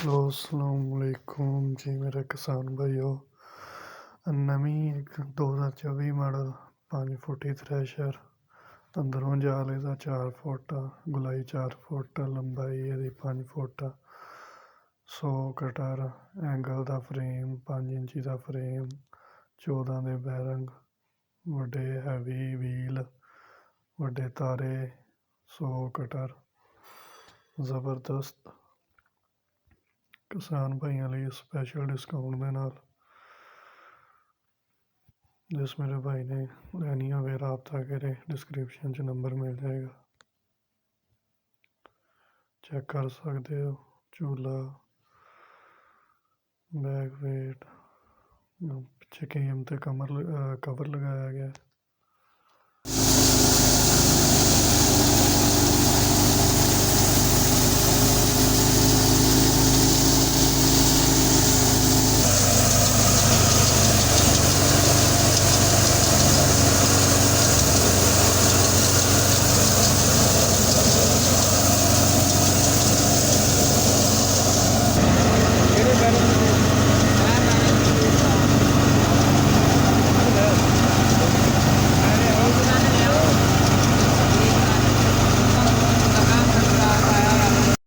Hello अस्सलाम वालेकुम जी मेरे किसान भाइयों। नवीं एक 2024 मॉडल 5 फुटी थ्रैशर अंदरों जाल ਇਹਦਾ 4 फुट गुलाई 4 फुट लंबाई ਇਹਦੀ 5 फुट 100 कटर एंगल ਦਾ फ्रेम 5 इंची ਦਾ फ्रेम 14 ਦੇ ਬੈਰਿੰਗ ਵੱਡੇ हैवी व्हील ਵੱਡੇ ਤਾਰੇ 100 कटर ज़बरदस्त किसान भाइयों लिए स्पेशल डिस्काउंट के नाल जिस मेरे भाई ने लैनी हो रबता करे डिस्क्रिप्शन च नंबर मिल जाएगा। चेक कर सकते हो झूला बैक वेट पीछे कीमत कवर लगाया गया।